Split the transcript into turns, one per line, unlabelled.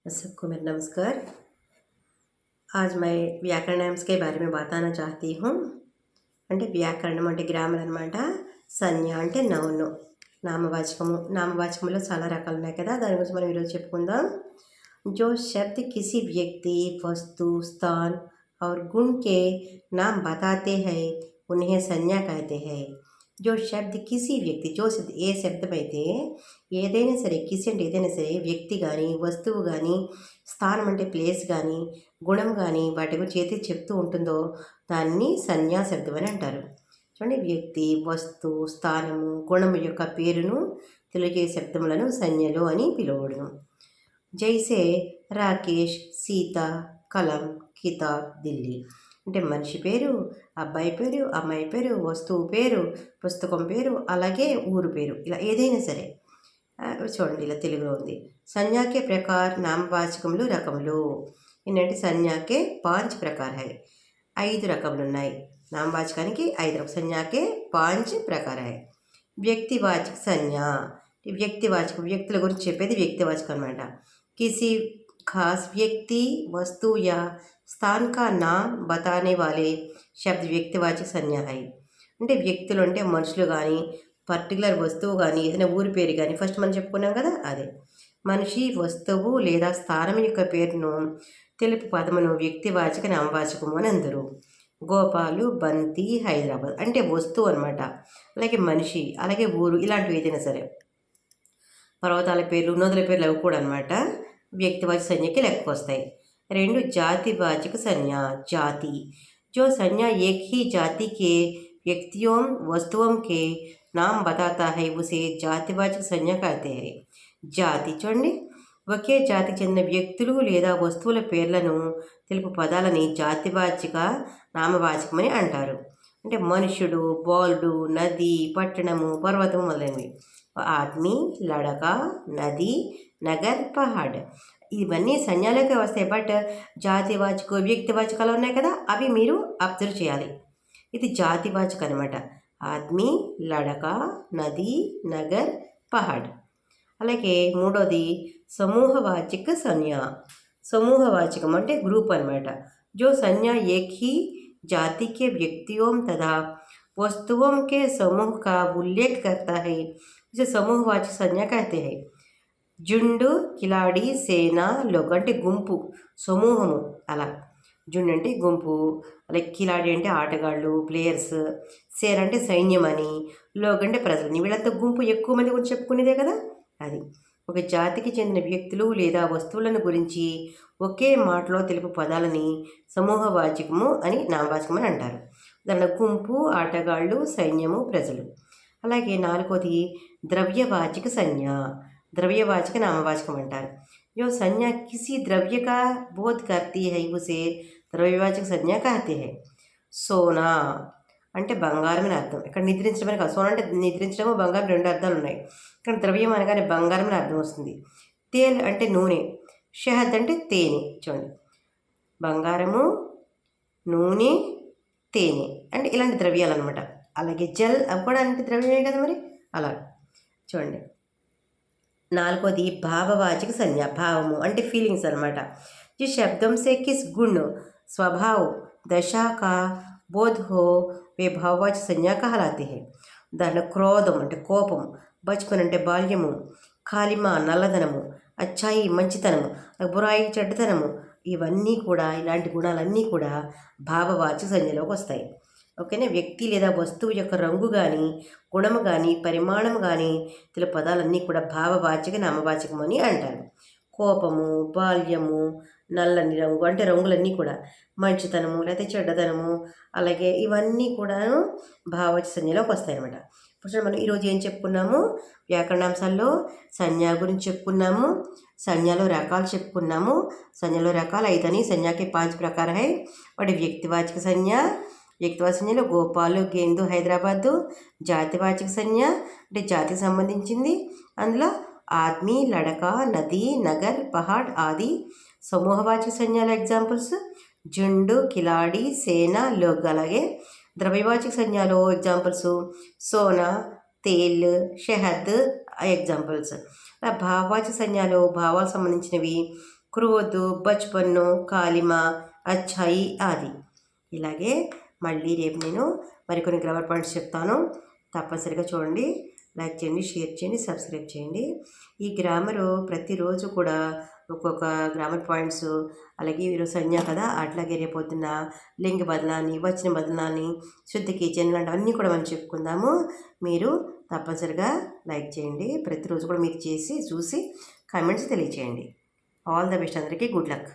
सबको मेरा नमस्कार। आज मैं व्याकरणांश के बारे में बताना चाहती हूँ। అంటే వ్యాకరణం అంటే గ్రామర్ అనమాట. సంజ్ఞ అంటే నౌను, నామవాచకము. నామవాచకంలో చాలా రకాలు ఉన్నాయి కదా, దాని గురించి మనం ఈరోజు చెప్పుకుందాం. जो शब्द किसी व्यक्ति, वस्तु, स्थान और गुण के नाम बताते हैं उन्हें संज्ञा कहते हैं. जो शब्द किसी వ్యక్తి, जो శబ్ద ఏ శబ్దం అయితే ఏదైనా సరే, కిసి అంటే ఏదైనా సరే, వ్యక్తి కానీ, వస్తువు కానీ, స్థానం అంటే ప్లేస్ కానీ, గుణం కానీ వాటి గురించి ఏది చెప్తూ ఉంటుందో దాన్ని సంజ్ఞా శబ్దం అని అంటారు. చూడండి, వ్యక్తి, వస్తువు, స్థానము, గుణము యొక్క పేరును తెలియజే శబ్దములను సంజ్ఞలు అని పిలువడం. జైసే రాకేష్, సీత, కలం, కితాబ్, ఢిల్లీ. అంటే మనిషి పేరు, అబ్బాయి పేరు, అమ్మాయి పేరు, వస్తువు పేరు, పుస్తకం పేరు, అలాగే ఊరు పేరు, ఇలా ఏదైనా సరే. చూడండి, ఇలా తెలుగులో ఉంది. సంజ్ఞాకే ప్రకార్ నామవాచకములు రకములు. ఏంటంటే సంజ్ఞాకే 5 ప్రకార్ హై, 5 రకములు ఉన్నాయి. నామవాచకానికి 5 రకం. సంజ్ఞాకే 5 ప్రకార్ హై. వ్యక్తివాచక సంజ్ఞ, వ్యక్తివాచకం, వ్యక్తుల గురించి చెప్పేది వ్యక్తివాచకం అనమాట. किसी खास व्यक्ति, वस्तु या स्थान का नाम बताने वाले शब्द వ్యక్తివాచక సంజ్ఞ है. అంటే వ్యక్తులు అంటే మనుషులు కానీ, పర్టికులర్ వస్తువు కానీ, ఏదైనా ఊరి పేరు కానీ, ఫస్ట్ మనం చెప్పుకున్నాం కదా, అదే మనిషి, వస్తువు లేదా స్థానం యొక్క పేరును తెలుపు పదమును వ్యక్తివాచక నామవాచకము అని అందరు. గోపాలు, బంతి, హైదరాబాద్ అంటే వస్తువు అనమాట. అలాగే మనిషి, అలాగే ఊరు, ఇలాంటివి ఏదైనా సరే. పర్వతాల పేర్లు, నదుల పేర్లు అవి కూడా అనమాట వ్యక్తివాచక సంజ్ఞకి లెక్కకు వస్తాయి. 2 जातिवाचक संज्ञा, जाति. जो संज्ञा एक ही जाति के व्यक्तियों, वस्तुओं के नाम बताता है उसे जातिवाचक संज्ञा कहते हैं. జాతి చూడండి, ఒకే జాతికి చెందిన వ్యక్తులు లేదా వస్తువుల పేర్లను తెలుపు పదాలని జాతివాచక నామవాచకమని అంటారు. అంటే మనుషుడు, బాలుడు, నది, పట్టణము, పర్వతము మొదలైనవి. ఆద్మీ, లడక, నది, నగర్, పహాడ్, ఇవన్నీ సంజ్ఞలోకి వస్తాయి. బట్ జాతివాచక, వ్యక్తివాచకాలు ఉన్నాయి కదా, అవి మీరు అబ్జర్వ్ చేయాలి. ఇది జాతివాచక అనమాట. ఆద్మీ, లడక, నది, నగర్, పహాడ్. అలాగే మూడోది సమూహవాచక సంజ్ఞ. సమూహవాచకం అంటే గ్రూప్ అనమాట. जो संज्ञा एक ही जाति के व्यक्तियों तथा वस्तुओं के समूह का उल्लेख करता है इसे समूहवाचक संज्ञा कहते हैं. జుండు, కిలాడి, సేన, లోక్ అంటే గుంపు, సమూహము. అలా జుండు అంటే గుంపు, అలాగే కిలాడి అంటే ఆటగాళ్ళు, ప్లేయర్స్, సేన అంటే సైన్యం అని, లోక్ అంటే ప్రజలని. వీళ్ళంతా గుంపు, ఎక్కువ మంది గురించి చెప్పుకునేదే కదా అది. ఒక జాతికి చెందిన వ్యక్తులు లేదా వస్తువులను గురించి ఒకే మాటలో తెలుపు పదాలని సమూహవాచకము అని, నామవాచకం అని అంటారు. దాని గుంపు, ఆటగాళ్ళు, సైన్యము, ప్రజలు. అలాగే 4వది ద్రవ్యవాచక సంజ్ఞ, ద్రవ్యవాచక నామవాచకం అంటారు. जो संज्ञा किसी द्रव्य का बोध करती है उसे ద్రవ్యవాచక సంజ్ఞ कहते हैं. సోనా అంటే బంగారం అని అర్థం. ఇక్కడ నిద్రించడం కాదు, సోనా అంటే నిద్రించడము, బంగారం 2 అర్థాలు ఉన్నాయి. ఇక్కడ ద్రవ్యం అనగానే బంగారం అని అర్థం వస్తుంది. తేల్ అంటే నూనె, షహద్ అంటే తేనె. చూడండి, బంగారము, నూనె, తేనె అంటే ఇలాంటి ద్రవ్యాలు అనమాట. అలాగే జల్, అవి కూడా అంటే ద్రవ్యమే కదా మరి, అలా చూడండి. 4వది భావవాచక సంజ్ఞ, భావము అంటే ఫీలింగ్స్ అనమాట. ఈ శబ్దం సే కిస్ గుణ, స్వభావ, దశా కా బోధ్ హో వే భావవాచక సంజ్ఞ కహలాతే హై. దాంట్లో క్రోధం అంటే కోపం, బచ్పన్ అంటే బాల్యము, కాలిమా నల్లదనము, అచ్చాయి మంచితనము, బురాయి చెడ్డతనము, ఇవన్నీ కూడా, ఇలాంటి గుణాలన్నీ కూడా భావవాచక సంజ్ఞలోకి వస్తాయి. ఓకేనా. వ్యక్తి లేదా వస్తువు యొక్క రంగు కానీ, గుణము కానీ, పరిమాణము కానీ తెలుగు పదాలన్నీ కూడా భావవాచక నామవాచకం అని అంటారు. కోపము, బాల్యము, నల్లని రంగు అంటే రంగులన్నీ కూడా, మంచితనము లేకపోతే చెడ్డతనము, అలాగే ఇవన్నీ కూడాను భావవాచక సంజ్ఞలోకి వస్తాయి అన్నమాట. ఇప్పుడు మనం ఈరోజు ఏం చెప్పుకున్నాము, వ్యాకరణాంశాల్లో సంజ్ఞ గురించి చెప్పుకున్నాము, సంజ్ఞలో రకాలు చెప్పుకున్నాము. సంజ్ఞలో రకాలు 5 అని, సంజ్ఞకి 5 ప్రకార హై. వాటి వ్యక్తివాచక సంజ్ఞ, వ్యక్తివాచక సంజ్ఞలో గోపాలు, గేందు, హైదరాబాదు. జాతివాచక సంజ్ఞ అంటే జాతికి సంబంధించింది, అందులో ఆద్మీ, లడక, నది, నగర్, పహాడ్ ఆది. సమూహవాచక సంజ్ఞల ఎగ్జాంపుల్స్ జుండు, కిలాడి, సేన, లోక్. అలాగే ద్రవ్యవాచక సంజ్ఞలో ఎగ్జాంపుల్స్ సోనా, తేల్, షహద్ ఎగ్జాంపుల్స్. భావవాచక సంజ్ఞలో భావాలకు సంబంధించినవి క్రోధ్, బచ్పన్ను, కాలిమ, అచ్చాయి ఆది. ఇలాగే మళ్ళీ రేపు నేను మరికొన్ని గ్రామర్ పాయింట్స్ చెప్తాను. తప్పనిసరిగా చూడండి, లైక్ చేయండి, షేర్ చేయండి, సబ్స్క్రైబ్ చేయండి. ఈ గ్రామరు ప్రతిరోజు కూడా ఒక్కొక్క గ్రామర్ పాయింట్స్, అలాగే ఈరోజు సంజ్ఞ కదా, అట్లాగే రేపొద్దున లింగ బదలాన్ని, వచన బదలాన్ని, శుద్ధికి లాంటివన్నీ కూడా మనం చెప్పుకుందాము. మీరు తప్పనిసరిగా లైక్ చేయండి. ప్రతిరోజు కూడా మీరు చేసి చూసి కామెంట్స్ తెలియచేయండి. ఆల్ ద బెస్ట్, అందరికీ గుడ్ లక్.